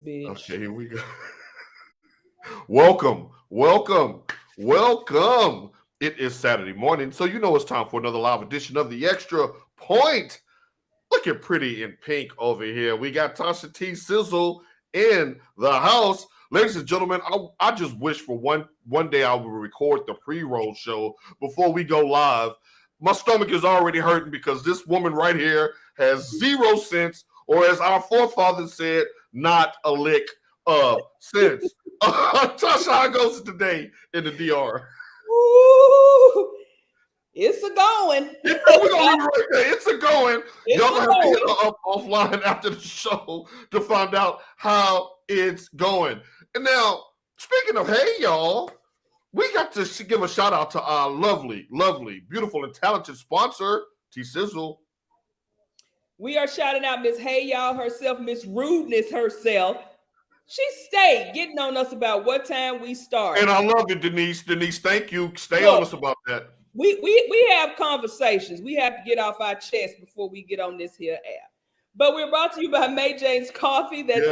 bitch. Okay, here we go. Welcome. It is Saturday morning, so you know it's time for another live edition of The Extra Point. Looking pretty in pink over here. We got Tasha T. Sizzle in the house. Ladies and gentlemen, I just wish for one day I would record the pre-roll show before we go live. My stomach is already hurting because this woman right here has 0 sense, or as our forefathers said, not a lick of sense. Tasha, how goes it today in the DR? Ooh, it's a going. We're gonna leave it right there. It's a going. It's Y'all gonna have to going. hit her up offline after the show to find out how it's going. And now, speaking of hey y'all, we got to give a shout out to our lovely, beautiful, and talented sponsor, T Sizzle. We are shouting out Miss Hey Y'all herself, Miss Rudeness herself. She stayed getting on us about what time we start. And I love it, Denise. Denise, thank you. Stay on us about that. We have conversations. We have to get off our chest before we get on this here app. But we're brought to you by May Jane's Coffee. That's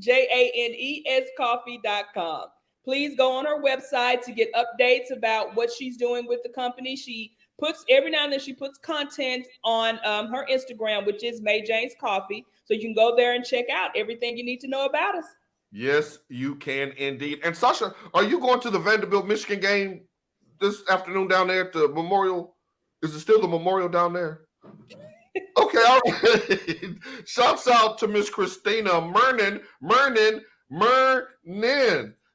MAEJANES coffee.com. Please go on her website to get updates about what she's doing with the company. She puts every now and then she puts content on her Instagram, which is May Jane's Coffee. So you can go there and check out everything you need to know about us. Yes, you can indeed. And Sasha, are you going to the Vanderbilt Michigan game this afternoon down there at the Memorial? Is it still the Memorial down there? Okay, all right. Shouts out to Miss Christina Mernin.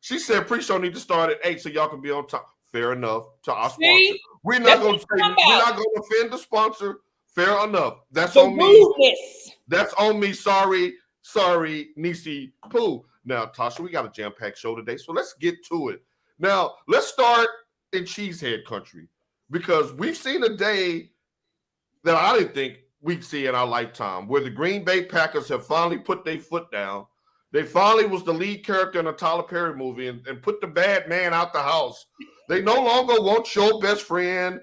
She said pre-show need to start at 8 so y'all can be on time. Fair enough to our sponsor. We're not going to offend the sponsor. Fair enough. That's on me. That's on me. Sorry, Nisi Pooh. Now, Tasha, we got a jam-packed show today, so let's get to it. Now, let's start in Cheesehead country because we've seen a day that I didn't think we'd see in our lifetime where the Green Bay Packers have finally put their foot down. They finally was the lead character in a Tyler Perry movie and put the bad man out the house. They no longer want your best friend,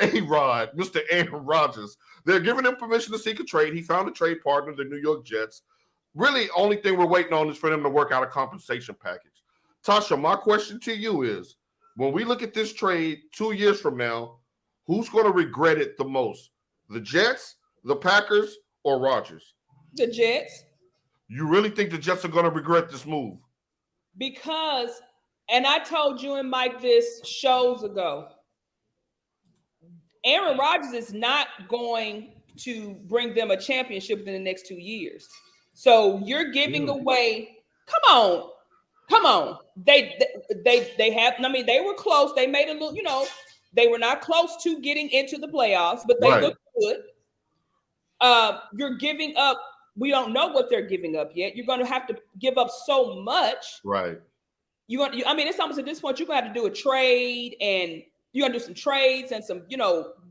A-Rod, Mr. Aaron Rodgers. They're giving him permission to seek a trade. He found a trade partner, the New York Jets. Really, only thing we're waiting on is for them to work out a compensation package. Tasha, my question to you is, when we look at this trade 2 years from now, who's going to regret it the most? The Jets, the Packers, or Rodgers? The Jets. You really think the Jets are going to regret this move? Because, and I told you and Mike this shows ago, Aaron Rodgers is not going to bring them a championship in the next 2 years. So you're giving away. Come on. They have. I mean, they were close. They made a little. They were not close to getting into the playoffs, but they looked good. You're giving up. We don't know what they're giving up yet. You're going to have to give up so much. Right. I mean, it's almost at this point you're going to have to do a trade, and you're going to do some trades and some,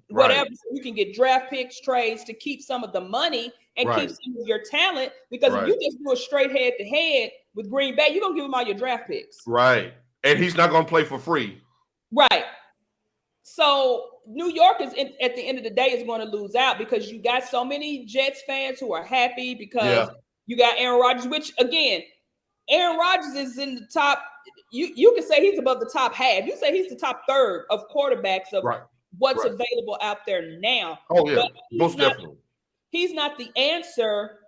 whatever. So you can get draft picks, trades to keep some of the money and keep some of your talent. Because if you just do a straight head-to-head with Green Bay, you're going to give them all your draft picks. Right. And he's not going to play for free. Right. So New York is at the end of the day is going to lose out because you got so many Jets fans who are happy because you got Aaron Rodgers, which again, Aaron Rodgers is in the top. You can say he's above the top half. You say he's the top third of quarterbacks of what's available out there now. Oh yeah, most definitely. He's not the answer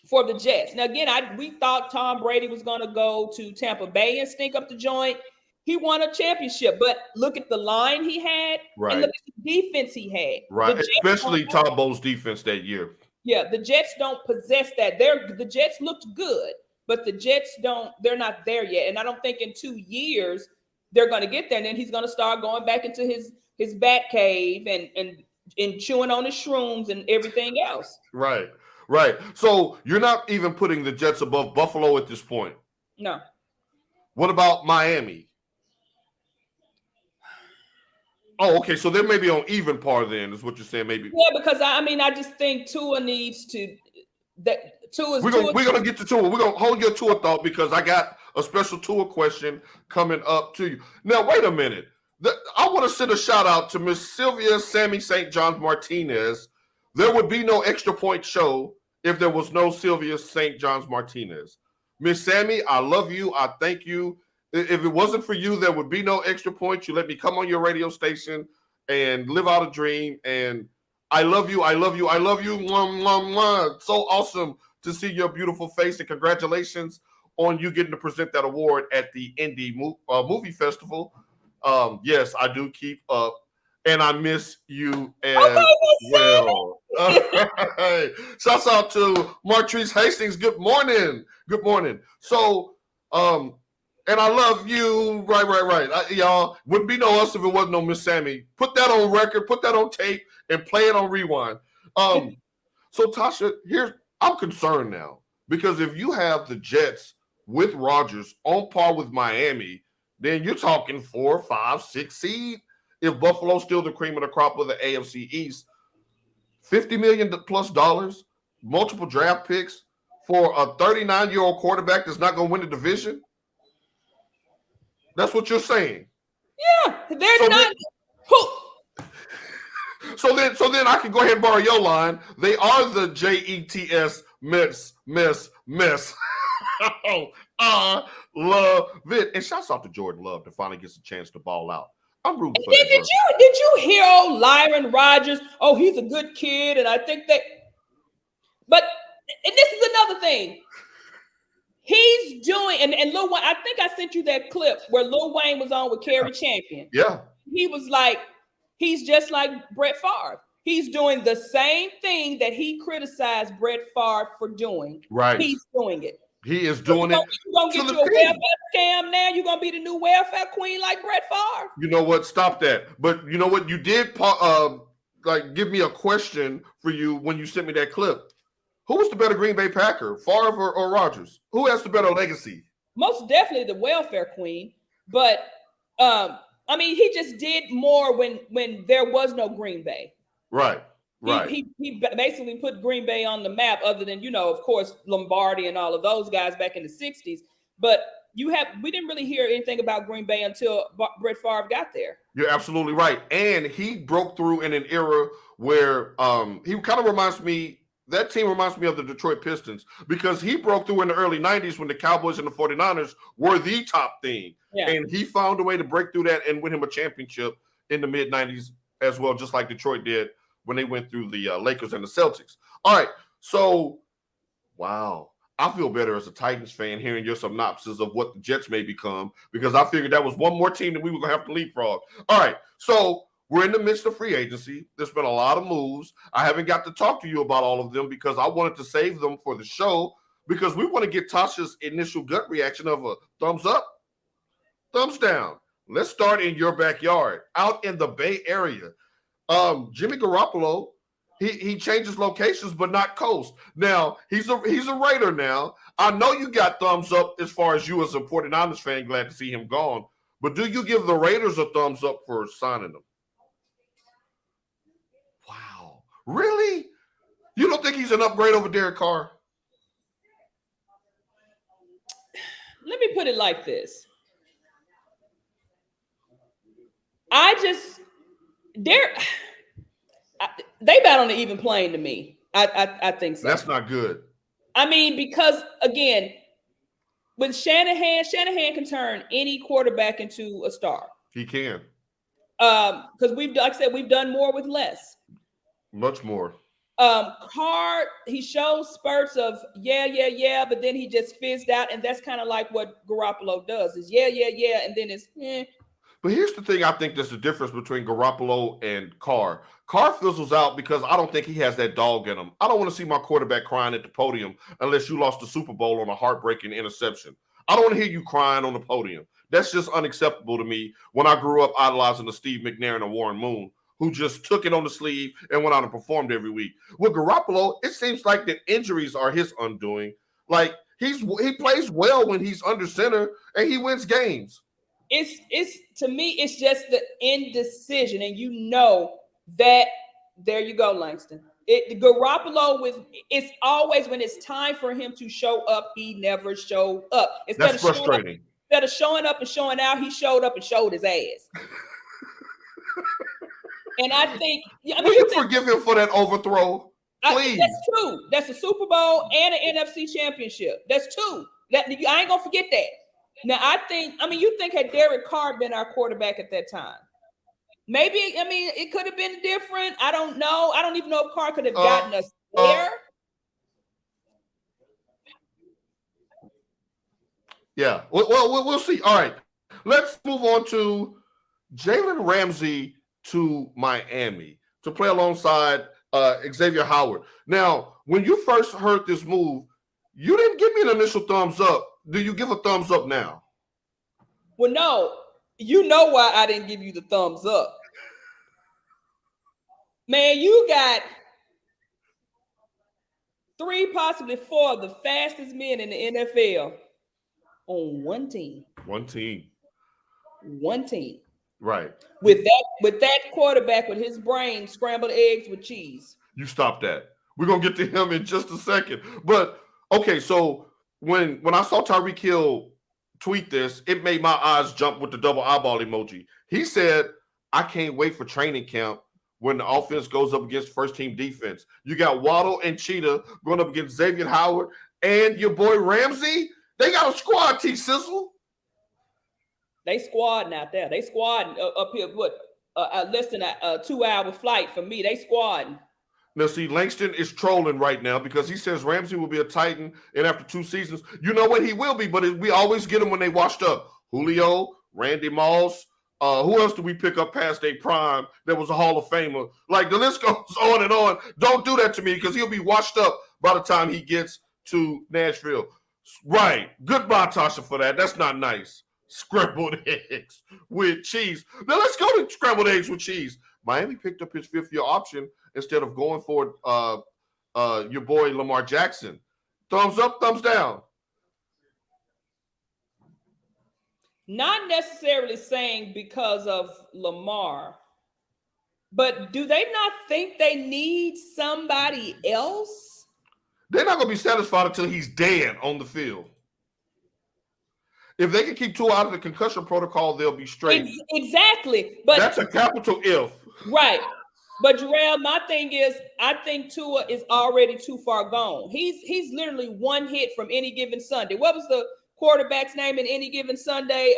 for the Jets. Now again, we thought Tom Brady was going to go to Tampa Bay and stink up the joint. He won a championship, but look at the line he had and look at the defense he had. Right, especially Todd Bowles' defense that year. Yeah, the Jets don't possess that. The Jets looked good, but the Jets they're not there yet. And I don't think in 2 years they're going to get there. And then he's going to start going back into his bat cave and chewing on his shrooms and everything else. Right. So you're not even putting the Jets above Buffalo at this point? No. What about Miami? Oh, okay. So they may be on even par then, is what you're saying, maybe. Yeah, because I just think Tua needs to. We're gonna get to Tua. We're gonna hold your Tua thought because I got a special Tua question coming up to you. Now, wait a minute. I want to send a shout out to Miss Sylvia Sammy St. John Martinez. There would be no Extra Point show if there was no Sylvia St. John's Martinez. Miss Sammy, I love you. I thank you. If it wasn't for you, there would be no extra points. You let me come on your radio station and live out a dream. And I love you. I love you. I love you. Mwah, mwah, mwah. So awesome to see your beautiful face. And congratulations on you getting to present that award at the Indie Movie Festival. Yes, I do keep up. And I miss you as well. Shouts out to Martrice Hastings. Good morning. Good morning. So, and I love you. Right. Y'all, wouldn't be no us if it wasn't no Miss Sammy. Put that on record, put that on tape, and play it on rewind. So Tasha, I'm concerned now because if you have the Jets with Rodgers on par with Miami, then you're talking 4, 5, 6 seed. If Buffalo's still the cream of the crop of the AFC East, $50 million plus, multiple draft picks for a 39-year-old quarterback that's not going to win the division. That's what you're saying. Yeah, they're not. So then I can go ahead and borrow your line. They are the JETS mess. I love it. And shouts out to Jordan Love to finally get a chance to ball out. I'm rooting for Did you hear old Lyron Rodgers? Oh, he's a good kid, and I think that. But and this is another thing. He's doing, and Lil Wayne, I think I sent you that clip where Lil Wayne was on with Kerry Champion. Yeah. He was like, he's just like Brett Favre. He's doing the same thing that he criticized Brett Favre for doing. Right. He's doing it. He is doing it. You're going to get you a welfare scam now? You're going to be the new welfare queen like Brett Favre? You know what? Stop that. But you know what? You did give me a question for you when you sent me that clip. Who was the better Green Bay Packer, Favre or Rodgers? Who has the better legacy? Most definitely the welfare queen. But, I mean, he just did more when there was no Green Bay. Right. He basically put Green Bay on the map other than, of course, Lombardi and all of those guys back in the 60s. But we didn't really hear anything about Green Bay until Brett Favre got there. You're absolutely right. And he broke through in an era where he kind of reminds me, that team reminds me of the Detroit Pistons because he broke through in the early 90s when the Cowboys and the 49ers were the top thing. Yeah. And he found a way to break through that and win him a championship in the mid-90s as well, just like Detroit did when they went through the Lakers and the Celtics. All right, so, wow. I feel better as a Titans fan hearing your synopsis of what the Jets may become because I figured that was one more team that we were going to have to leapfrog. All right, so we're in the midst of free agency. There's been a lot of moves. I haven't got to talk to you about all of them because I wanted to save them for the show because we want to get Tasha's initial gut reaction of a thumbs up, thumbs down. Let's start in your backyard, out in the Bay Area. Jimmy Garoppolo, he changes locations, but not coast. Now, he's a Raider now. I know you got thumbs up as far as you as a 49ers fan, glad to see him gone. But do you give the Raiders a thumbs up for signing him? Wow. Really? You don't think he's an upgrade over Derek Carr? Let me put it like this. They bat on the even plane to me. I think so. That's not good. I mean, because again, with Shanahan can turn any quarterback into a star. He can. Because we've done more with less. Much more. Carr, he shows spurts of yeah, but then he just fizzed out, and that's kind of like what Garoppolo does is yeah, and then it's But here's the thing I think there's the difference between Garoppolo and Carr. Carr fizzles out because I don't think he has that dog in him. I don't want to see my quarterback crying at the podium unless you lost the Super Bowl on a heartbreaking interception. I don't want to hear you crying on the podium. That's just unacceptable to me when I grew up idolizing the Steve McNair and the Warren Moon, who just took it on the sleeve and went out and performed every week. With Garoppolo, it seems like the injuries are his undoing. Like, he plays well when he's under center and he wins games. It's to me, it's just the indecision, and that there you go, Langston. Garoppolo it's always when it's time for him to show up, he never showed up. That's frustrating. Instead of showing up and showing out, he showed up and showed his ass. And I think, will you forgive him for that overthrow? Please. That's two. That's a Super Bowl and an NFC championship. That's two. I ain't gonna forget that. Now you think had Derek Carr been our quarterback at that time? Maybe, it could have been different. I don't know. I don't even know if Carr could have gotten us there. Yeah. Well, we'll see. All right. Let's move on to Jalen Ramsey to Miami to play alongside Xavier Howard. Now, when you first heard this move, you didn't give me an initial thumbs up. Do you give a thumbs up now? Well, no. You know why I didn't give you the thumbs up. Man, you got 3, possibly 4 of the fastest men in the NFL on one team. One team. Right. With that quarterback with his brain scrambled eggs with cheese. You stop that. We're gonna get to him in just a second. But okay, so when I saw Tyreek Hill tweet this, it made my eyes jump with the double eyeball emoji. He said, I can't wait for training camp when the offense goes up against first team defense. You got Waddle and Cheetah going up against Xavier Howard and your boy Ramsey. They got a squad, Sizzle. They squadding out there. They squadding up here. Less than a 2-hour flight for me. They squadding. Now, see, Langston is trolling right now because he says Ramsey will be a Titan and after 2 seasons. You know what? He will be, but we always get him when they washed up. Julio, Randy Moss. Who else do we pick up past a prime that was a Hall of Famer? Like, the list goes on and on. Don't do that to me because he'll be washed up by the time he gets to Nashville. Right. Goodbye, Tasha, for that. That's not nice. Scrambled eggs with cheese. Now, let's go to scrambled eggs with cheese. Miami picked up his 5th-year option instead of going for your boy Lamar Jackson. Thumbs up, thumbs down. Not necessarily saying because of Lamar, but do they not think they need somebody else? They're not going to be satisfied until he's dead on the field. If they can keep Tua out of the concussion protocol, they'll be straight. Exactly. But that's a capital if. Right. But Jarrell, my thing is, I think Tua is already too far gone. He's literally one hit from any given Sunday. What was the quarterback's name in any given Sunday?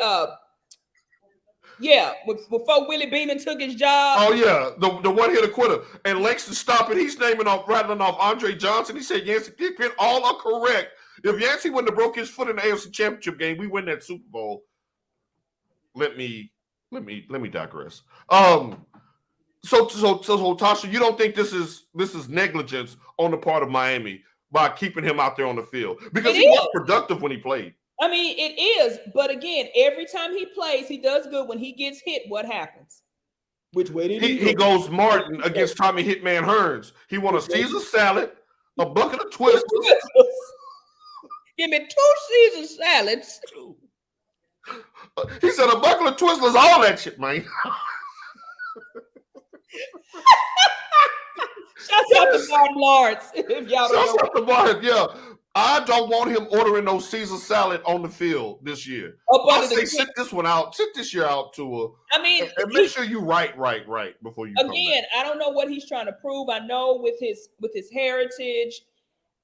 Before Willie Beeman took his job. Oh yeah, the one hitter quitter. And Langston stopping, he's rattling off Andre Johnson. He said Yancey Pickett, all are correct. If Yancey wouldn't have broke his foot in the AFC Championship game, we win that Super Bowl. Let me digress. So Tasha, you don't think this is negligence on the part of Miami by keeping him out there on the field? Because he was productive when he played. I mean, it is, but again, every time he plays, he does good. When he gets hit, what happens? Which way did he goes Martin against Tommy Hitman Hearns. He won a Caesar salad, a bucket of Twizzlers. Give me 2 Caesar salads. He said a bucket of Twizzlers, all that shit, man. Shouts out to Martin Lawrence. If y'all don't know. Shouts out to Martin, yeah. I don't want him ordering no Caesar salad on the field this year. I say sit this year out to and make sure you right before you again. I don't know what he's trying to prove. I know with his heritage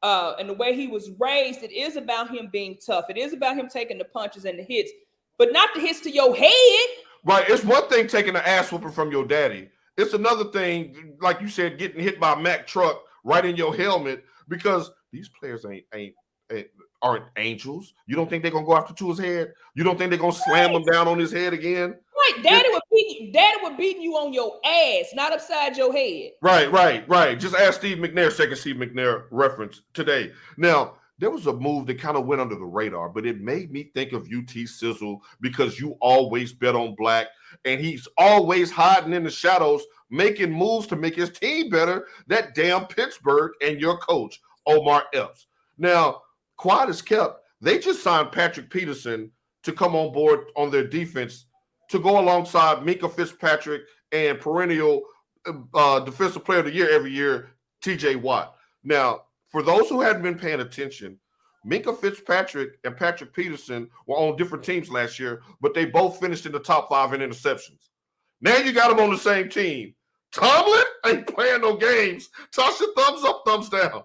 and the way he was raised, it is about him being tough. It is about him taking the punches and the hits, but not the hits to your head. Right. It's one thing taking an ass whooping from your daddy. It's another thing, like you said, getting hit by a Mack truck right in your helmet because these players aren't angels. You don't think they're gonna go after Tua's head? You don't think they're gonna slam him down on his head again? Right, Daddy would beat you on your ass, not upside your head. Right. Just ask Steve McNair, second Steve McNair reference today. Now, there was a move that kind of went under the radar, but it made me think of UT Sizzle because you always bet on black, and he's always hiding in the shadows, making moves to make his team better. That damn Pittsburgh and your coach, Omar Epps. Now, quiet as kept, they just signed Patrick Peterson to come on board on their defense to go alongside Minkah Fitzpatrick and perennial defensive player of the year every year, TJ Watt. Now, for those who hadn't been paying attention, Minkah Fitzpatrick and Patrick Peterson were on different teams last year, but they both finished in the top 5 in interceptions. Now you got them on the same team. Tomlin ain't playing no games. Toss your thumbs up, thumbs down.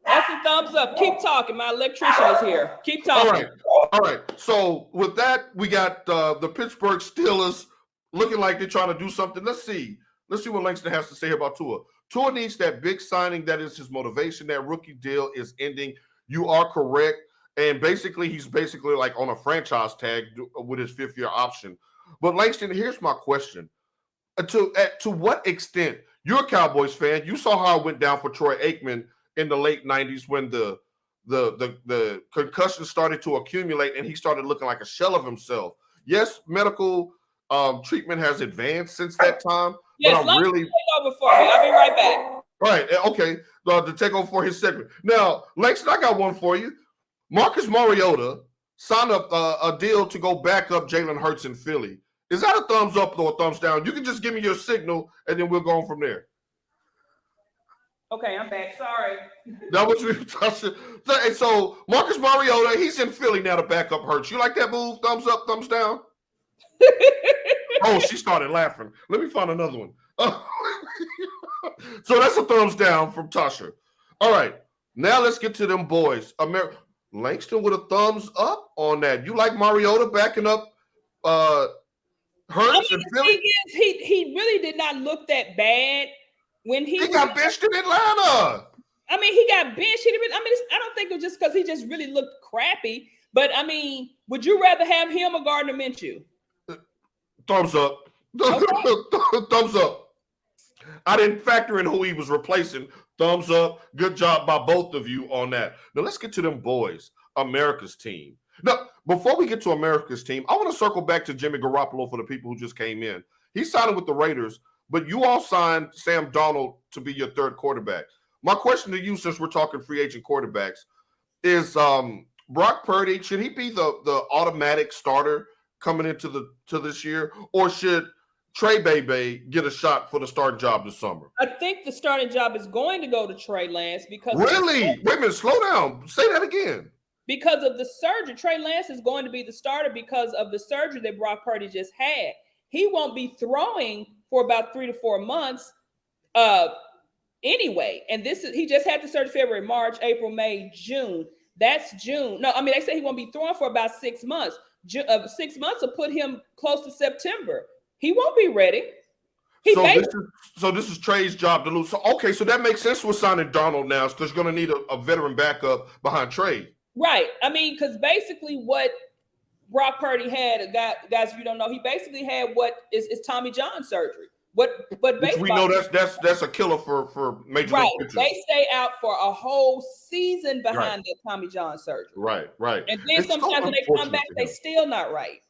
That's a thumbs up. Keep talking. My electrician is here. Keep talking. All right. So with that, we got the Pittsburgh Steelers looking like they're trying to do something. Let's see what Langston has to say about Tua. Tua needs that big signing. That is his motivation. That rookie deal is ending. You are correct. And basically, he's basically like on a franchise tag with his 5th-year option. But Langston, here's my question. To what extent, you're a Cowboys fan. You saw how it went down for Troy Aikman in the late 90s when the concussions started to accumulate and he started looking like a shell of himself. Yes, medical treatment has advanced since that time. Yes, but I'm really take over for me. I'll be right back. All right, okay. To take over for his segment. Now, Langston, I got one for you. Marcus Mariota signed up a deal to go back up Jalen Hurts in Philly. Is that a thumbs up or a thumbs down? You can just give me your signal, and then we'll go on from there. Okay, I'm back. Sorry. That was really touching. So Marcus Mariota, he's in Philly now to back up Hurts. You like that move? Thumbs up, thumbs down? Oh, she started laughing. Let me find another one. So that's a thumbs down from Tasha. All right, now let's get to them boys. Langston with a thumbs up on that. You like Mariota backing up Hurts and Philly? He really did not look that bad when he got benched in Atlanta. I mean, he got benched. I don't think it was just because he just really looked crappy. But I mean, would you rather have him or Gardner Minshew? Thumbs up. Okay. Thumbs up. I didn't factor in who he was replacing. Thumbs up. Good job by both of you on that. Now let's get to them boys. America's team. Now, before we get to America's team, I want to circle back to Jimmy Garoppolo for the people who just came in. He signed with the Raiders, but you all signed Sam Darnold to be your 3rd quarterback. My question to you, since we're talking free agent quarterbacks, is Brock Purdy, should he be the automatic starter coming into this year, or should Trey Bebe get a shot for the starting job this summer? I think the starting job is going to go to Trey Lance because really? Wait a minute, slow down. Say that again. Because of the surgery, Trey Lance is going to be the starter because of the surgery that Brock Purdy just had. He won't be throwing for about 3 to 4 months anyway. And he just had the surgery February, March, April, May, June. That's June. No, I mean, they say he won't be throwing for about 6 months. 6 months will put him close to September. He won't be ready. So this is Trey's job to lose. So, okay, so that makes sense with signing Darnold now because you're going to need a veteran backup behind Trey. Right. I mean, because basically what Brock Purdy had, guys, if you don't know, he basically had what is Tommy John surgery. But baseball, we know that's a killer for major league pitchers. They stay out for a whole season behind the Tommy John surgery. Right. And then sometimes when they come back, they still not right.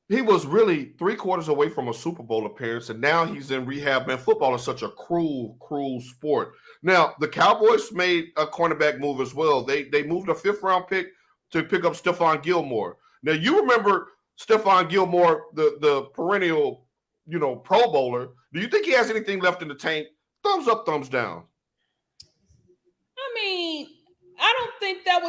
He was really 3/4 away from a Super Bowl appearance, and now he's in rehab. Man, football is such a cruel sport. Now, the Cowboys made a cornerback move as well. They moved a 5th-round pick to pick up Stephon Gilmore. Now, you remember Stephon Gilmore, the perennial, Pro Bowler. Do you think he has anything left in the tank? Thumbs up, thumbs down. I mean, I don't think that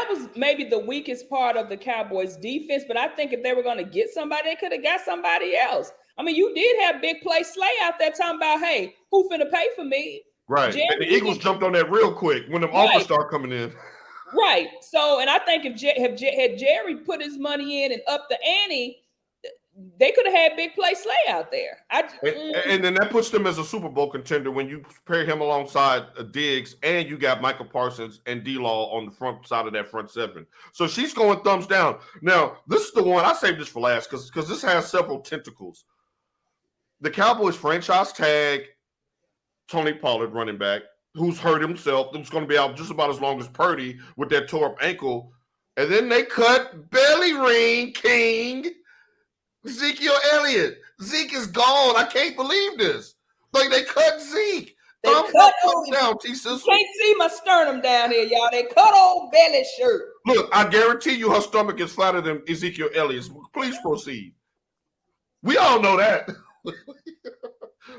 was maybe the weakest part of the Cowboys defense, but I think if they were going to get somebody, they could have got somebody else. I mean, you did have Big Play Slay out there talking about, hey, who finna pay for me? Right. And the Eagles jumped on that real quick when them offers start coming in. Right. So, and I think if Jerry put his money in and up the ante, they could have had Big Play Slay out there. And then that puts them as a Super Bowl contender when you pair him alongside Diggs and you got Michael Parsons and D-Law on the front side of that front 7. So she's going thumbs down. Now, this is the one, I saved this for last because this has several tentacles. The Cowboys franchise tag Tony Pollard, running back, who's hurt himself, who's going to be out just about as long as Purdy with that tore up ankle. And then they cut Belly Ring King Ezekiel Elliott. Zeke is gone. I can't believe this. Like, they cut Zeke. They cut down, T-Sizzle. You can't see my sternum down here, y'all. They cut old Belly shirt. Look, I guarantee you her stomach is flatter than Ezekiel Elliott's. Please proceed. We all know that.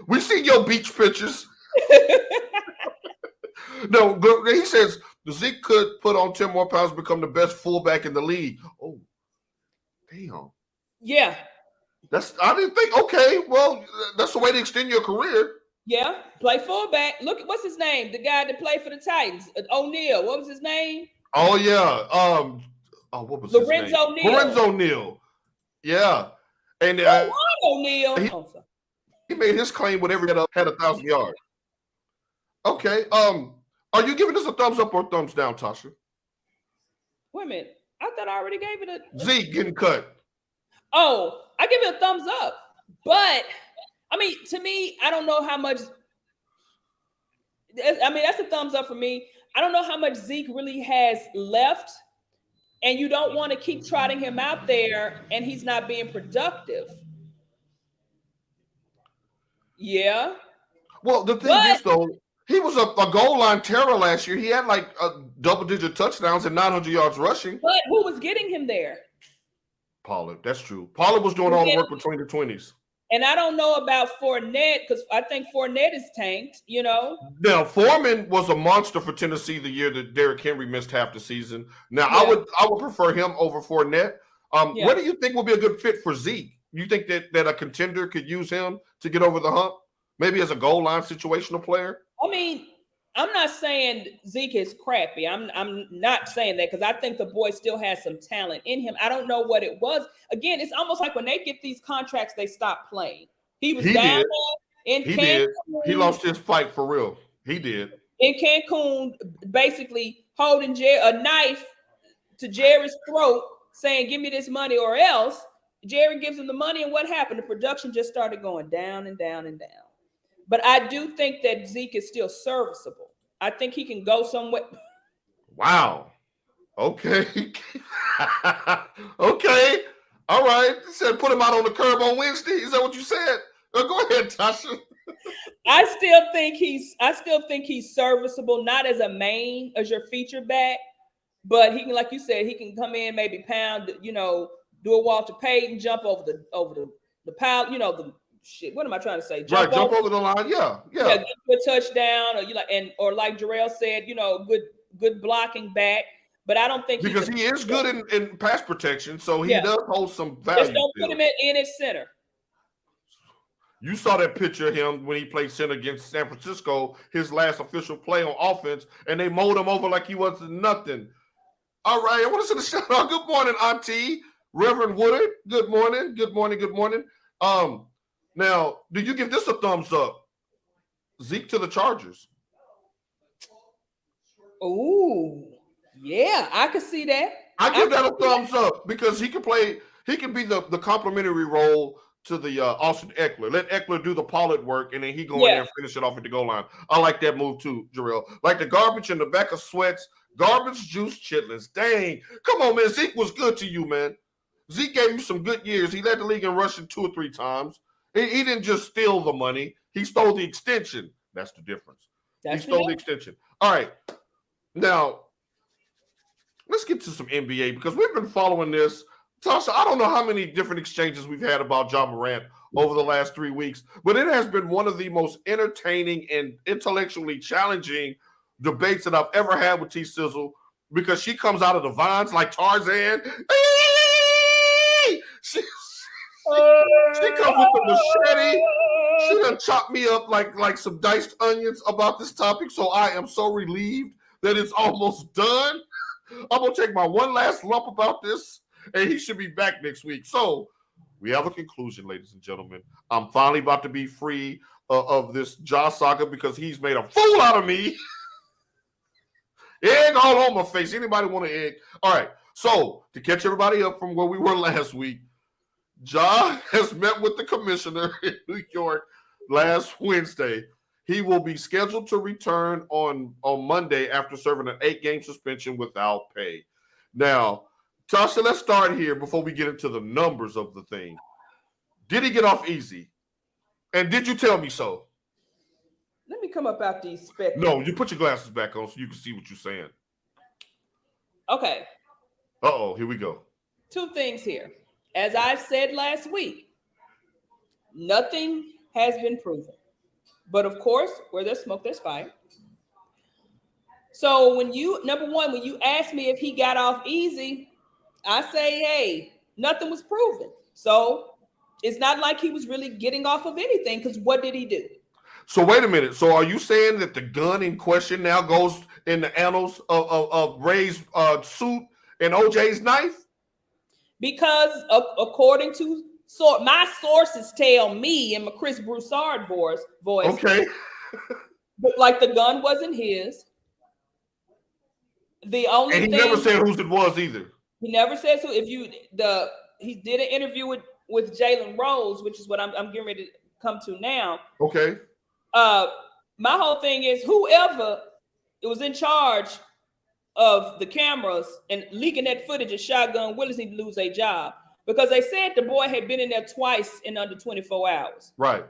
We see your beach pictures. No, he says Zeke could put on 10 more pounds, become the best fullback in the league. Oh, damn. Yeah. I didn't think, okay, well, that's the way to extend your career. Yeah, play fullback. Look at what's his name? The guy that played for the Titans, O'Neal. What was his name? Oh yeah. What was his name? Lorenzo Neal. Yeah, and O'Neal. He made his claim with every had 1,000 yards. Okay. Are you giving this a thumbs up or a thumbs down, Tasha? Wait a minute. I thought I already gave it a Zeke getting cut. Oh, I give it a thumbs up. But I mean, to me, I don't know how much. I mean, that's a thumbs up for me. I don't know how much Zeke really has left, and you don't want to keep trotting him out there, and he's not being productive. Yeah. Well, the thing is, though, he was a goal line terror last year. He had like double-digit touchdowns and 900 yards rushing. But who was getting him there? Pollard. That's true. Pollard was doing all the work between the 20s. And I don't know about Fournette because I think Fournette is tanked, you know. Now, Foreman was a monster for Tennessee the year that Derrick Henry missed half the season. Now, I would prefer him over Fournette. What do you think would be a good fit for Zeke? You think that a contender could use him to get over the hump? Maybe as a goal line situational player? I mean, I'm not saying Zeke is crappy. I'm not saying that because I think the boy still has some talent in him. I don't know what it was. Again, it's almost like when they get these contracts, they stop playing. He was down there in Cancun. He lost his fight for real. He did. In Cancun, basically holding a knife to Jerry's throat, saying, "Give me this money or else." Jerry gives him the money, and what happened? The production just started going down and down and down. But I do think that Zeke is still serviceable. I think he can go somewhere. Wow. Okay. Okay. All right. You said put him out on the curb on Wednesday. Is that what you said? Go ahead, Tasha. I still think he's serviceable, not as a main, as your feature back, but he can, like you said, he can come in, maybe pound, do a Walter Payton, jump over the pile, the shit. What am I trying to say? Jump over the line. Yeah. Get a touchdown, or like Jarrell said, good blocking back. But I don't think because he is good in pass protection, so he does hold some value. Just don't put him in at center. You saw that picture of him when he played center against San Francisco, his last official play on offense, and they mowed him over like he wasn't nothing. All right, I want to send a shout out. Good morning, Auntie Reverend Woodard. Good morning. Good morning. Good morning. Now, do you give this a thumbs up? Zeke to the Chargers. Oh, yeah, I could see that. I give that a thumbs up because he can play. He can be the complementary role to the Austin Eckler. Let Eckler do the Pollard work, and then he go in there and finish it off at the goal line. I like that move too, Jarrell. Like the garbage in the back of Sweats, garbage juice chitlins. Dang, come on, man. Zeke was good to you, man. Zeke gave you some good years. He led the league in rushing 2 or 3 times. He didn't just steal the money. He stole the extension. That's the difference. He stole the extension. All right. Now, let's get to some NBA because we've been following this. Tasha, I don't know how many different exchanges we've had about Ja Morant over the last 3 weeks, but it has been one of the most entertaining and intellectually challenging debates that I've ever had with T Sizzle because she comes out of the vines like Tarzan. She comes with the machete. She done chopped me up like some diced onions about this topic, so I am so relieved that it's almost done. I'm going to take my one last lump about this, and he should be back next week. So we have a conclusion, ladies and gentlemen. I'm finally about to be free of this Ja saga because he's made a fool out of me. Egg all on my face. Anybody want an egg? All right. So to catch everybody up from where we were last week, Ja has met with the commissioner in New York last Wednesday. He will be scheduled to return on Monday after serving an 8-game suspension without pay. Now, Tasha, let's start here before we get into the numbers of the thing. Did he get off easy? And did you tell me so? Let me come up out these specs. No, you put your glasses back on so you can see what you're saying. Okay. Uh-oh, here we go. 2 things here. As I said last week, nothing has been proven. But of course, where there's smoke, there's fire. So when you ask me if he got off easy, I say, hey, nothing was proven. So it's not like he was really getting off of anything because what did he do? So wait a minute. So are you saying that the gun in question now goes in the annals of Ray's suit and OJ's knife? Because according to my sources tell me in my Chris Broussard voice, okay, like the gun wasn't his. The only and he thing, never said whose it was either. He never said so. He did an interview with Jalen Rose, which is what I'm getting ready to come to now. Okay. My whole thing is whoever it was in charge of the cameras and leaking that footage of Shotgun Willis need to lose their job, because they said the boy had been in there twice in under 24 hours. Right.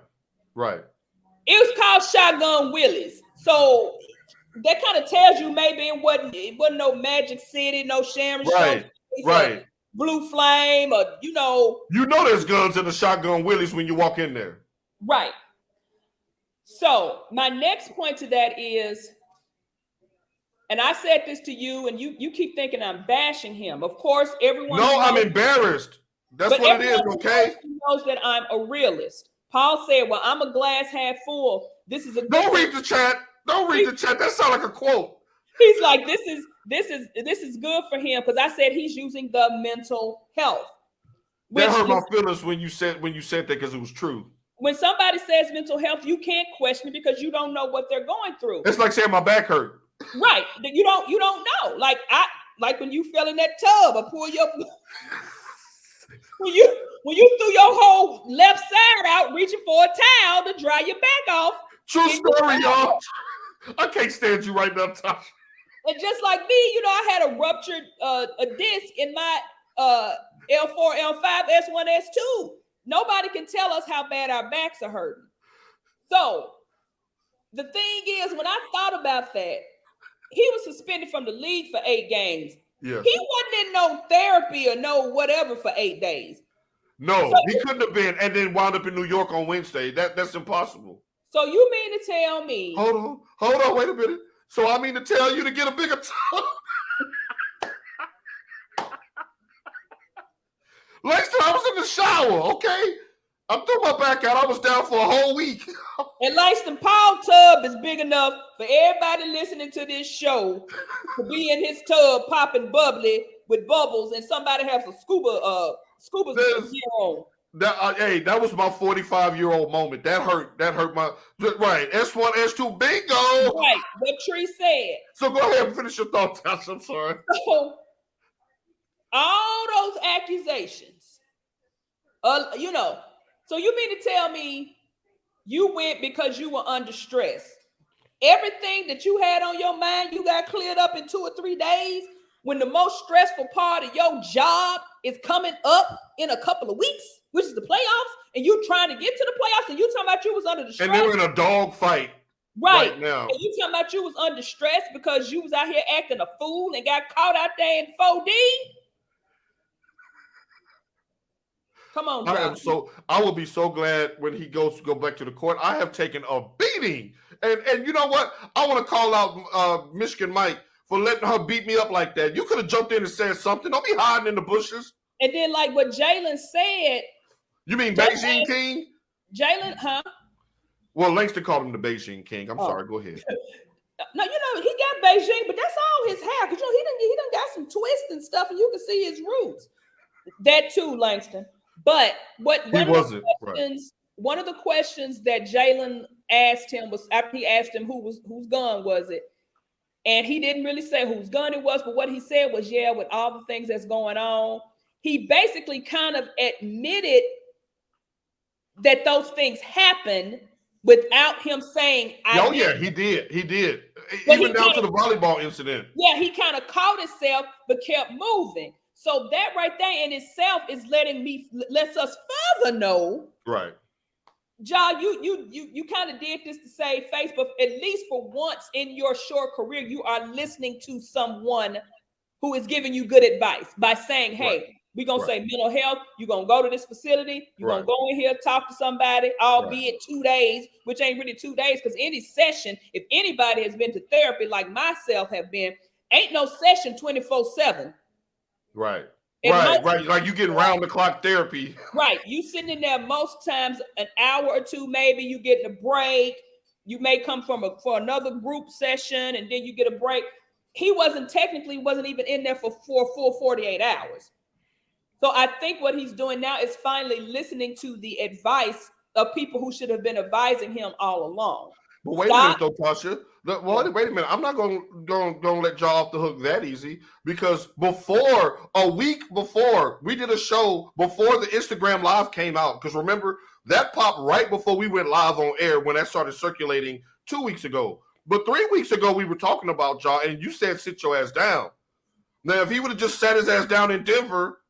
It was called Shotgun Willis. So that kind of tells you maybe it wasn't no Magic City, no Sharon Show. Right. Blue Flame, or there's guns in the Shotgun Willis when you walk in there. Right. So my next point to that is, and I said this to you, and you keep thinking I'm bashing him. Of course, everyone. No, I'm embarrassed. That's what it is. Okay. Knows that I'm a realist. Paul said, "Well, I'm a glass half full. This is a." Don't read the chat. That sounds like a quote. He's like, this is good for him, because I said he's using the mental health. That hurt my feelings when you said that, because it was true. When somebody says mental health, you can't question it because you don't know what they're going through. It's like saying my back hurt. Right. You don't know. Like when you fell in that tub, or pull your when you threw your whole left side out reaching for a towel to dry your back off. True story, y'all. I can't stand you right now, Tasha. And just like me, I had a ruptured a disc in my L4, L5, S1, S2. Nobody can tell us how bad our backs are hurting. So the thing is, when I thought about that, he was suspended from the league for 8 games. Yeah. He wasn't in no therapy or no whatever for 8 days. No, he couldn't have been, and then wound up in New York on Wednesday. That's impossible. So you mean to tell me? Hold on, wait a minute. So I mean to tell you to get a bigger tub. Langston, I was in the shower, okay? I threw my back out. I was down for a whole week. And Langston, Paul tub is big enough for everybody listening to this show to be in his tub popping bubbly with bubbles, and somebody has a scuba gear on. That was my 45-year-old moment. That hurt my right. S1, S2, bingo. Right, what Tree said. So go ahead and finish your thought, Tash. I'm sorry. So all those accusations, so you mean to tell me you went because you were under stress? Everything that you had on your mind, you got cleared up in 2 or 3 days, when the most stressful part of your job is coming up in a couple of weeks, which is the playoffs, and you trying to get to the playoffs, and you talking about you was under the stress. And they were in a dog fight right now. And you talking about you was under stress because you was out here acting a fool and got caught out there in 4D? Come on, John. I will be so glad when he goes to go back to the court. I have taken a beating. And you know what? I want to call out Michigan Mike for letting her beat me up like that. You could have jumped in and said something. Don't be hiding in the bushes. And then, like what Jalen said. You mean Beijing King? Jalen, huh? Well, Langston called him the Beijing King. I'm sorry. Go ahead. No, he got Beijing, but that's all his hair. Because he done got some twists and stuff, and you can see his roots. That too, Langston. But one of the questions that Jalen asked him was, after he asked him whose gun was it, and he didn't really say whose gun it was, but what he said was, yeah, with all the things that's going on, he basically kind of admitted that those things happened without him saying, he did. But even down to the volleyball incident. Yeah, he kind of caught himself but kept moving. So that right there in itself is lets us further know. Right. Ja, you kind of did this to save face, but at least for once in your short career, you are listening to someone who is giving you good advice by saying, hey, we're going to say mental health. You're going to go to this facility. You're going to go in here, talk to somebody, albeit 2 days, which ain't really 2 days, because any session, if anybody has been to therapy like myself have been, ain't no session 24/7. Right. Right. Like you getting round the clock therapy. Right. You sitting in there most times an hour or two, maybe you getting a break. You may come for another group session, and then you get a break. He wasn't even in there for full 48 hours. So I think what he's doing now is finally listening to the advice of people who should have been advising him all along. But wait a minute, though, Tasha. Wait a minute. I'm not going to let y'all off the hook that easy, because a week before, we did a show before the Instagram Live came out. Because remember, that popped right before we went live on air when that started circulating 2 weeks ago. But 3 weeks ago, we were talking about y'all, and you said sit your ass down. Now, if he would have just sat his ass down in Denver.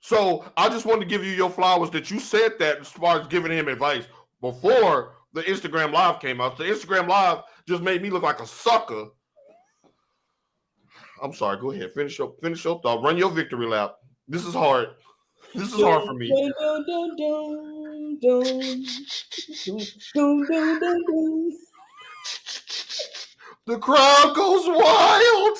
So I just wanted to give you your flowers that you said that as far as giving him advice before the Instagram Live came out. The Instagram Live just made me look like a sucker. I'm sorry. Go ahead. Finish your thought. Run your victory lap. This is hard. This is hard for me. The crowd goes wild.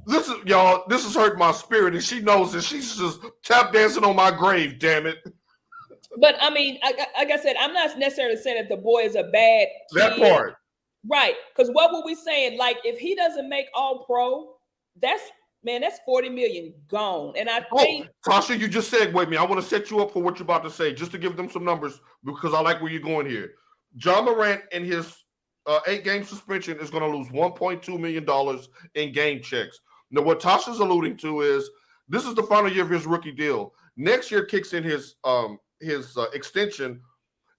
This is hurting my spirit, and she knows it. She's just tap dancing on my grave, damn it. But I mean, like I said, I'm not necessarily saying that the boy is a bad kid. That part. Right. Because what were we saying? Like, if he doesn't make all pro, that's 40 million gone. And I think Tasha, you just segued me. I want to set you up for what you're about to say, just to give them some numbers, because I like where you're going here. John Morant in his 8-game suspension is going to lose $1.2 million in game checks. Now, what Tasha's alluding to is this is the final year of his rookie deal. Next year kicks in his extension.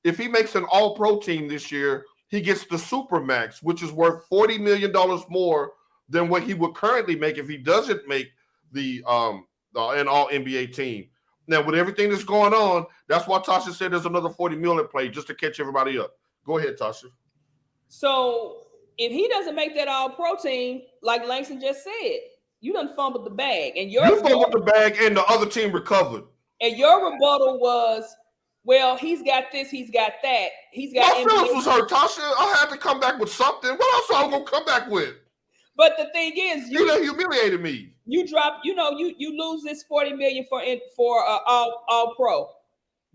If he makes an all-pro team this year, he gets the Supermax, which is worth $40 million more than what he would currently make if he doesn't make an all-NBA team. Now, with everything that's going on, that's why Tasha said there's another $40 million at play, just to catch everybody up. Go ahead, Tasha. So if he doesn't make that all-pro team, like Langston just said, you done fumbled the bag. And you fumbled the bag, and the other team recovered. And your rebuttal was, well, he's got this, he's got that. He's got my feelings was hurt, Tasha. I had to come back with something. What else am I going to come back with? But the thing is, you humiliated me. You drop, you lose this $40 million for all pro.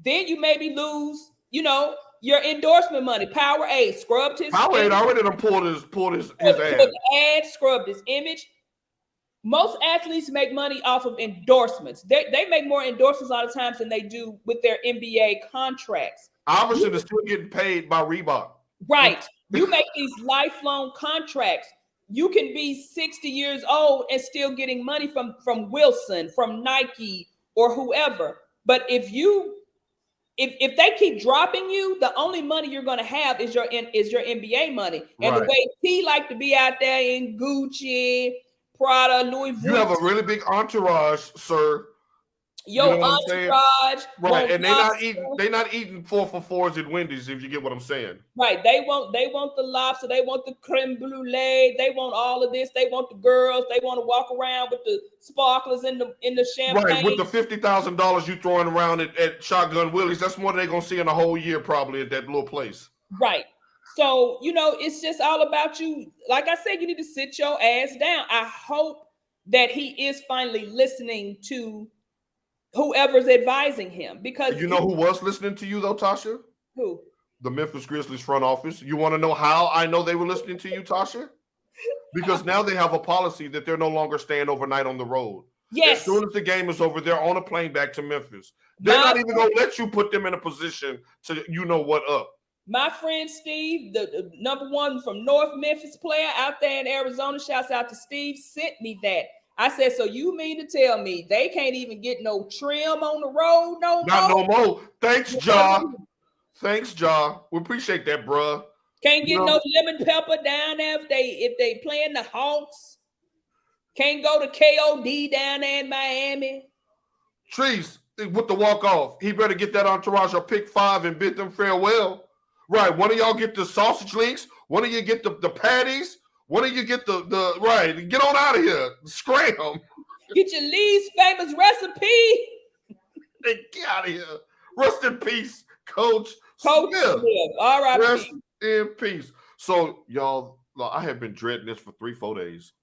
Then you maybe lose, your endorsement money. Powerade scrubbed his. Powerade already done pulled his ad, scrubbed his image. Most athletes make money off of endorsements. They make more endorsements a lot of times than they do with their NBA contracts. Iverson is still getting paid by Reebok. Right. You make these lifelong contracts. You can be 60 years old and still getting money from Wilson, from Nike, or whoever. But if they keep dropping you, the only money you're going to have is your NBA money. And the way he like to be out there in Gucci, Prada, Louis Vuitton. You have a really big entourage, sir. Your entourage, right? And they're not eating 4 for $4s at Wendy's, if you get what I'm saying. Right? They want the lobster, they want the creme brulee, they want all of this, they want the girls, they want to walk around with the sparklers in the champagne. Right, with the $50,000 you throwing around at Shotgun Willie's, that's more than they're gonna see in a whole year probably at that little place. Right. So it's just all about you. Like I said, you need to sit your ass down. I hope that he is finally listening to whoever's advising him, because you know who was listening to you though, Tasha? Who? The Memphis Grizzlies front office. You want to know how I know they were listening to you, Tasha? Because now they have a policy that they're no longer staying overnight on the road. Yes. As soon as the game is over, they're on a plane back to Memphis. They're not even going to let you put them in a position to what up. My friend Steve, the number one from North Memphis player out there in Arizona, shouts out to Steve, sent me that. I said, so you mean to tell me they can't even get no trim on the road no more? Not no more. Thanks, Ja. Thanks, Ja. We appreciate that, bruh. Can't get no lemon pepper down there if they playing the Hawks. Can't go to KOD down there in Miami. Trees with the walk-off. He better get that entourage or pick 5 and bid them farewell. Right. One of y'all get the sausage links. One of you get the patties. One of you get the right. Get on out of here. Scram. Get your least famous recipe. Get out of here. Rest in peace, Coach Smith. All right. Rest in peace. So, y'all, I have been dreading this for 3-4 days.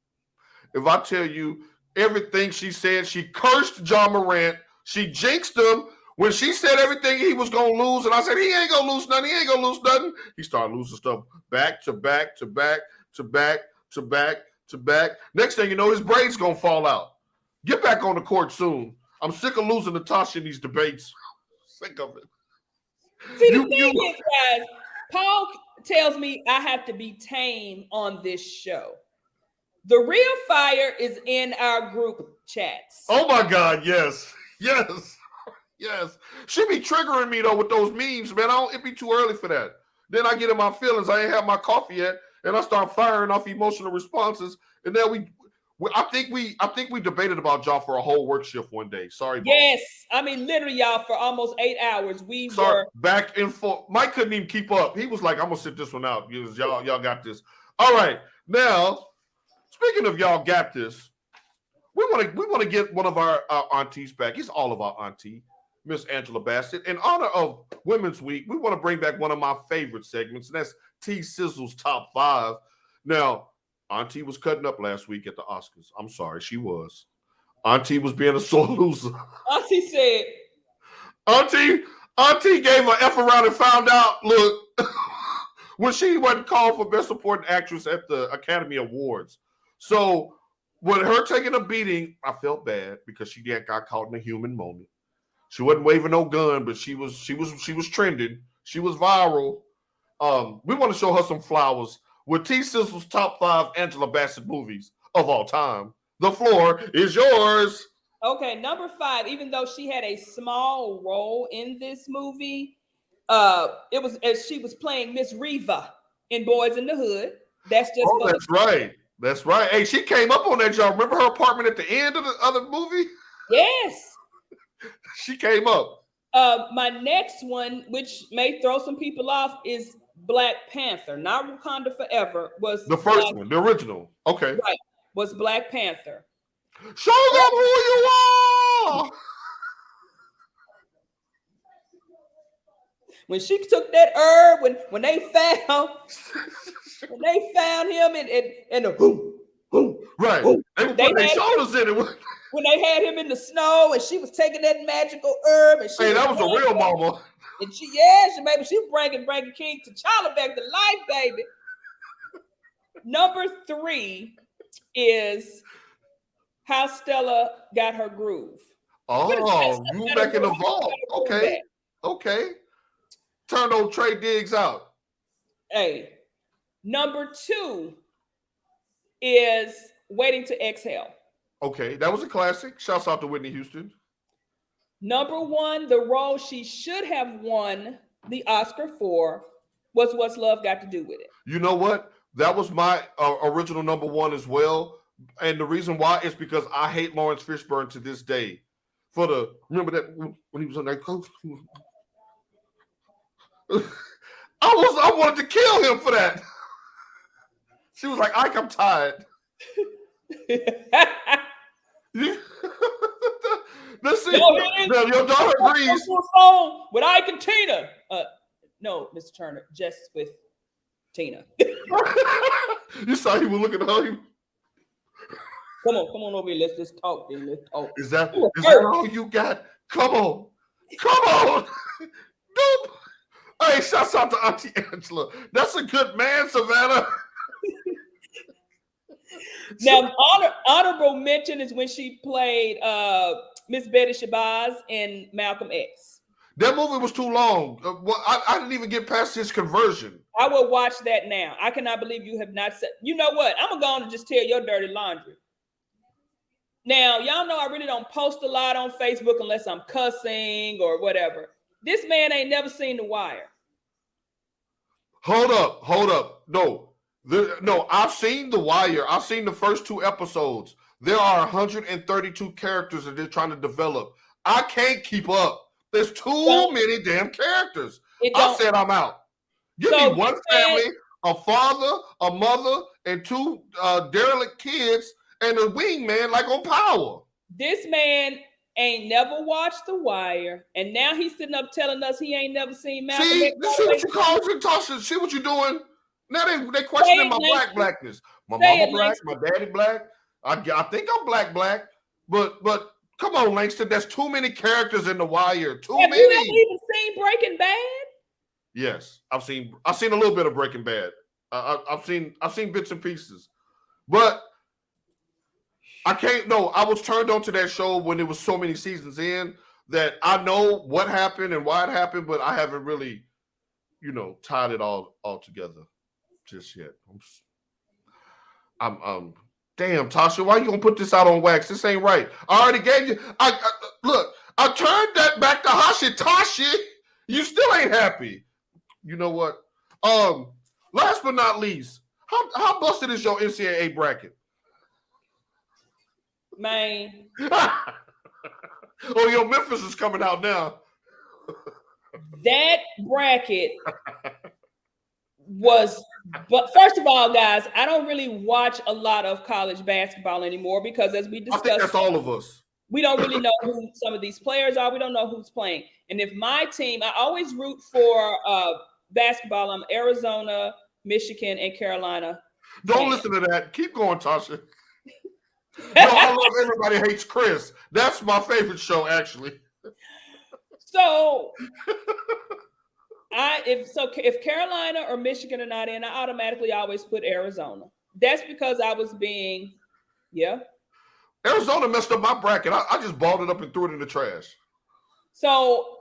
If I tell you everything she said, she cursed John Morant. She jinxed him. When she said everything he was gonna lose, and I said he ain't gonna lose nothing. He ain't gonna lose nothing. He started losing stuff back to back to back to back to back to back. Next thing you know, his braid's gonna fall out. Get back on the court soon. I'm sick of losing Natasha in these debates. Sick of it. See, the thing is, guys, Paul tells me I have to be tame on this show. The real fire is in our group chats. Oh my God, yes. Yes. Yes. She be triggering me though with those memes, man. It'd be too early for that. Then I get in my feelings. I ain't have my coffee yet, and I start firing off emotional responses. And then I think we debated about y'all for a whole work shift one day. Sorry. Yes, I mean literally, y'all, for almost 8 hours. We were back and forth. Mike couldn't even keep up. He was like, "I'm gonna sit this one out because y'all got this." All right, now speaking of y'all got this, we want to get one of our aunties back. He's all of our auntie, Miss Angela Bassett. In honor of Women's Week, we want to bring back one of my favorite segments, and that's T Sizzle's Top 5. Now, Auntie was cutting up last week at the Oscars. I'm sorry, she was. Auntie was being a sore loser. Auntie said, Auntie gave an F around and found out, look, when she wasn't called for Best Supporting Actress at the Academy Awards. So with her taking a beating, I felt bad because she got caught in a human moment. She wasn't waving no gun, but she was trending. She was viral. We want to show her some flowers with T Sizzle's Top 5 Angela Bassett movies of all time. The floor is yours. Okay, number 5, even though she had a small role in this movie, it was as she was playing Miss Reva in Boys in the Hood. That's right. That's right. Hey, she came up on that, y'all. Remember her apartment at the end of the other movie? Yes. She came up. My next one, which may throw some people off, is Black Panther. Not Wakanda Forever. Was the first one, the original. Okay. Right. Was Black Panther. Show them who you are. When she took that herb, when they found him in the boom, right, boom, they put their shoulders in it. When they had him in the snow, and she was taking that magical herb, and that was a real mama. And she bringing King T'Challa back to life, baby. Number 3 is How Stella Got Her Groove. Oh, you back in the vault. Okay. Turn those Trey Diggs out. Hey, number 2 is Waiting to Exhale. Okay, that was a classic. Shouts out to Whitney Houston. Number 1, the role she should have won the Oscar for was What's Love Got to Do with It. You know what? That was my original number 1 as well. And the reason why is because I hate Lawrence Fishburne to this day. Remember that when he was on that coach? I wanted to kill him for that. She was like, Ike, I'm tired. Let's see. Your daughter agrees. With Ike and Tina. No, Mr. Turner, just with Tina. You saw he was looking at her. Come on over here. Let's talk. Let's talk. Is that all you got? Come on. Nope. Hey, shouts out to Auntie Angela. That's a good man, Savannah. Now, honorable mention is when she played Miss Betty Shabazz in Malcolm X. That movie was too long. I didn't even get past his conversion. I will watch that now. I cannot believe you have not said. You know what? I'm going to just tell your dirty laundry. Now, y'all know I really don't post a lot on Facebook unless I'm cussing or whatever. This man ain't never seen The Wire. Hold up. No, I've seen The Wire. I've seen the first 2 episodes. There are 132 characters that they're trying to develop. I can't keep up. There's too many damn characters. I said I'm out. Give me one family, a father, a mother, and 2 derelict kids, and a wingman like on Power. This man ain't never watched The Wire, and now he's sitting up telling us he ain't never seen Malcolm X. See what you call it, Tasha. See what you're doing. Now they questioning my blackness. My mama black, my daddy black. I think I'm black, but Come on, Langston. There's too many characters in The Wire. Too many. Have you ever even seen Breaking Bad? Yes, I've seen a little bit of Breaking Bad. I've seen bits and pieces, but I can't. No, I was turned on to that show when there was so many seasons in that I know what happened and why it happened, but I haven't really, tied it all together just yet. I'm damn, Tasha, why you gonna put this out on wax? This ain't right. I already gave you. Look. I turned that back to Tashi. You still ain't happy. You know what? Last but not least, how busted is your NCAA bracket? Man. Oh, your Memphis is coming out now. That bracket was, but first of all, guys, I don't really watch a lot of college basketball anymore because, as we discussed, I think that's all of us. We don't really know who some of these players are. We don't know who's playing. And if my team, I always root for basketball. I'm Arizona, Michigan, and Carolina. Don't listen to that. Keep going, Tasha. No, I love Everybody Hates Chris. That's my favorite show, actually. So, if Carolina or Michigan are not in, I automatically always put Arizona. That's because I was being, Arizona messed up my bracket. I just balled it up and threw it in the trash. So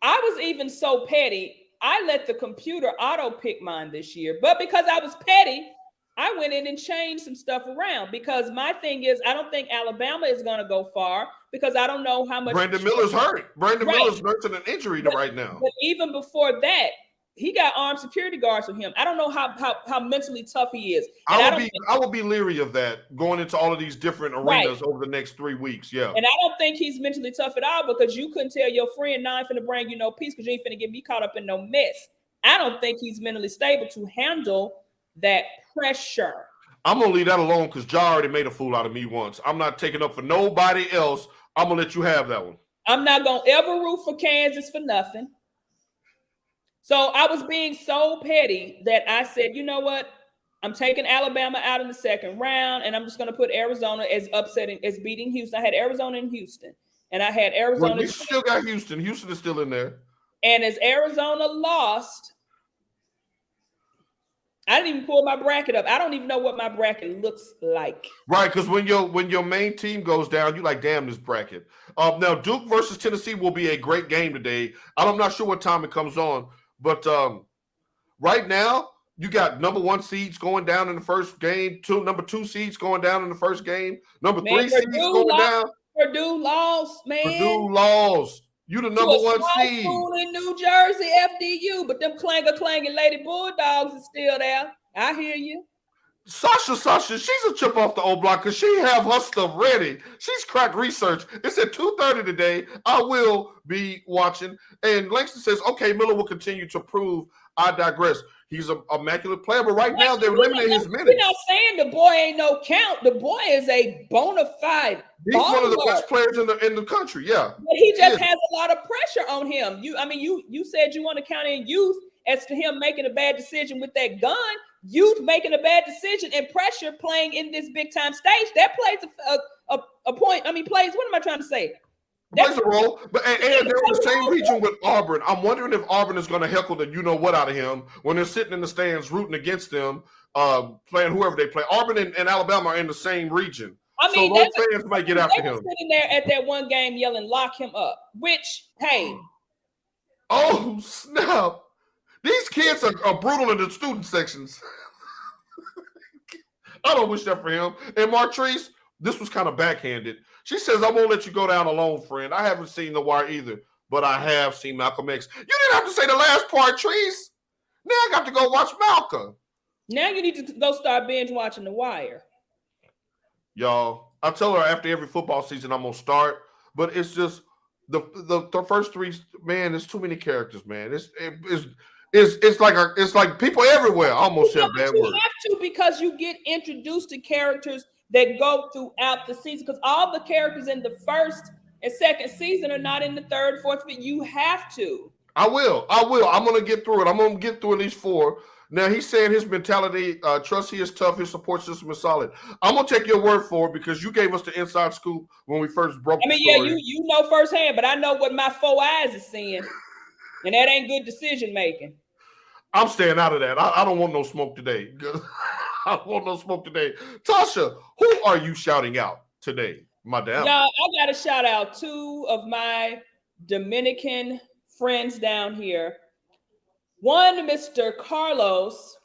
I was even so petty. I let the computer auto pick mine this year. But because I was petty, I went in and changed some stuff around because my thing is I don't think Alabama is going to go far because I don't know how much. Brandon Miller's hurt. Brandon Miller's nursing an injury right now. But even before that, he got armed security guards with him. I don't know how mentally tough he is. I would be leery of that going into all of these different arenas over the next 3 weeks. Yeah. And I don't think he's mentally tough at all because you couldn't tell your friend, "Nah, I ain't finna bring you no peace because you ain't finna get me caught up in no mess." I don't think he's mentally stable to handle that pressure. I'm going to leave that alone because Ja already made a fool out of me once. I'm not taking up for nobody else. I'm going to let you have that one. I'm not going to ever root for Kansas for nothing. So I was being so petty that I said, you know what? I'm taking Alabama out in the second round, and I'm just going to put Arizona as beating Houston. I had Arizona and Houston, and I had Arizona. Well, we still got Houston. Houston is still in there. And as Arizona lost, I didn't even pull my bracket up. I don't even know what my bracket looks like. Right, because when your main team goes down, you're like, damn, this bracket. Now, Duke versus Tennessee will be a great game today. I'm not sure what time it comes on. But right now, you got number 1 seeds going down in the first game, number 2 seeds going down in the first game, number 3 seeds going down. Purdue lost, man. Purdue lost. You the number 1 seed. School in New Jersey, FDU, but them clanging Lady Bulldogs is still there. I hear you. Sasha, she's a chip off the old block because she have her stuff ready. She's cracked research. It's at 2:30 today. I will be watching. And Langston says, okay, Miller will continue to prove I digress. He's an immaculate player, but right now they're limiting his minutes. We're not saying the boy ain't no count. The boy is a bona fide He's one of the best players in the country, yeah. But he just has a lot of pressure on him. You said you want to count in youth as to him making a bad decision with that gun. Youth making a bad decision and pressure playing in this big time stage. That plays a point. Plays, what am I trying to say? Plays a role, but and they're in the same region with Auburn. I'm wondering if Auburn is going to heckle the what out of him when they're sitting in the stands rooting against them, playing whoever they play. Auburn and Alabama are in the same region. So those fans might get after him. Sitting there at that one game yelling, "Lock him up," which, hey. Oh, snap. These kids are brutal in the student sections. I don't wish that for him. And Martrice, this was kind of backhanded. She says, I won't let you go down alone, friend. I haven't seen The Wire either, but I have seen Malcolm X. You didn't have to say the last part, Trees. Now I got to go watch Malcolm. Now you need to go start binge watching The Wire. Y'all, I tell her after every football season I'm going to start, but it's just the first 3, man, there's too many characters, man. It's like people everywhere. I almost said bad words. You have to because you get introduced to characters that go throughout the season because all the characters in the first and second season are not in the third, fourth, but you have to. I will. I'm going to get through it. I'm going to get through at least 4. Now he's saying his mentality, trust he is tough, his support system is solid. I'm gonna take your word for it because you gave us the inside scoop when we first broke the story. Yeah, you know firsthand, but I know what my 4 eyes is seeing, and that ain't good decision making. I'm staying out of that. I don't want no smoke today. I don't want no smoke today. Tasha, who are you shouting out today, madam? Y'all, I got to shout out 2 of my Dominican friends down here. One, Mr. Carlos.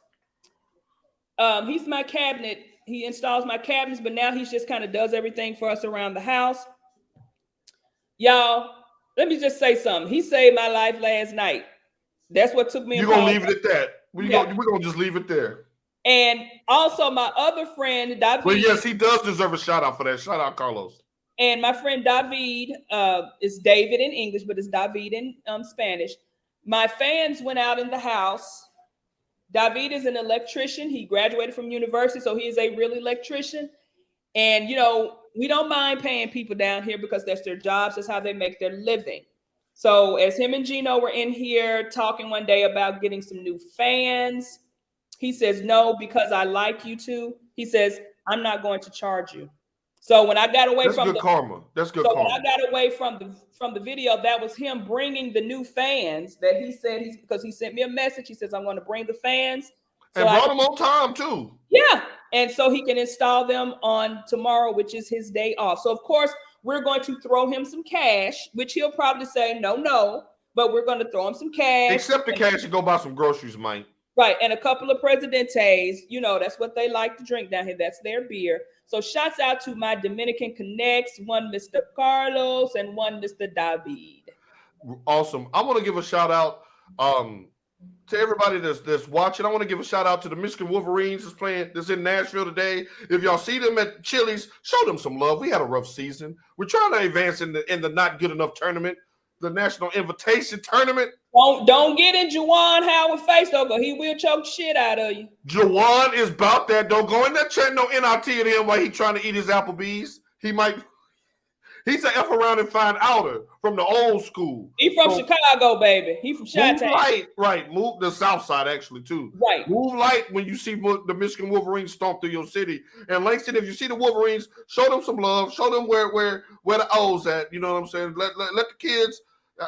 He's my cabinet. He installs my cabinets, but now he just kind of does everything for us around the house. Y'all, let me just say something. He saved my life last night. That's what took me. You're going to leave it at that. We're going to just leave it there. And also my other friend, David. Well, yes, he does deserve a shout out for that. Shout out, Carlos. And my friend David, is David in English, but it's David in Spanish. My fans went out in the house. David is an electrician. He graduated from university, so he is a real electrician. And, you know, we don't mind paying people down here because that's their jobs. That's how they make their living. So as him and Gino were in here talking one day about getting some new fans, he says, no, because I like you two. He says, I'm not going to charge you. So when I got away from good karma. That's good karma. When I got away from the video, that was him bringing the new fans that he said because he sent me a message. He says, I'm going to bring the fans. So and brought them on time too. Yeah. And so he can install them on tomorrow, which is his day off. So of course, we're going to throw him some cash, which he'll probably say, no, but we're going to throw him some cash. Accept the cash and go buy some groceries, Mike. Right. And a couple of Presidentes, you know, that's what they like to drink down here. That's their beer. So shouts out to my Dominican connects, one Mr. Carlos and one Mr. David. Awesome. I want to give a shout out to everybody that's watching. I want to give a shout out to the Michigan Wolverines that's in Nashville today. If y'all see them at Chili's, show them some love. We had a rough season. We're trying to advance in the not good enough tournament, the National Invitation Tournament. Don't get in Juwan Howard face though, because he will choke shit out of you. Juwan is about that. Don't go in there chatting no NIT at him while he trying to eat his Applebee's. He's an F around and find outer from the old school. He from Chicago, baby. He from Chi-Town. Right. Move the South Side actually too. Right. Move light when you see the Michigan Wolverines stomp through your city. And Langston, if you see the Wolverines, show them some love. Show them where the O's at. You know what I'm saying? Let the kids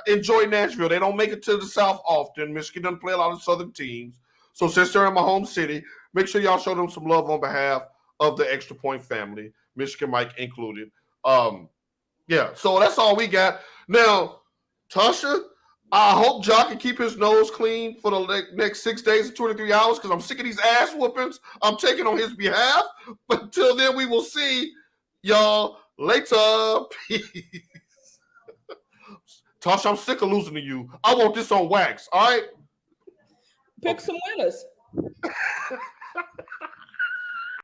enjoy Nashville. They don't make it to the South often. Michigan doesn't play a lot of Southern teams. So since they're in my home city, make sure y'all show them some love on behalf of the Extra Point family, Michigan Mike included. Yeah, so that's all we got. Now, Tasha, I hope Ja can keep his nose clean for the next 6 days and 23 hours because I'm sick of these ass whoopings I'm taking on his behalf. But until then, we will see y'all later. Peace. Tasha, I'm sick of losing to you. I want this on wax, all right? Pick some winners.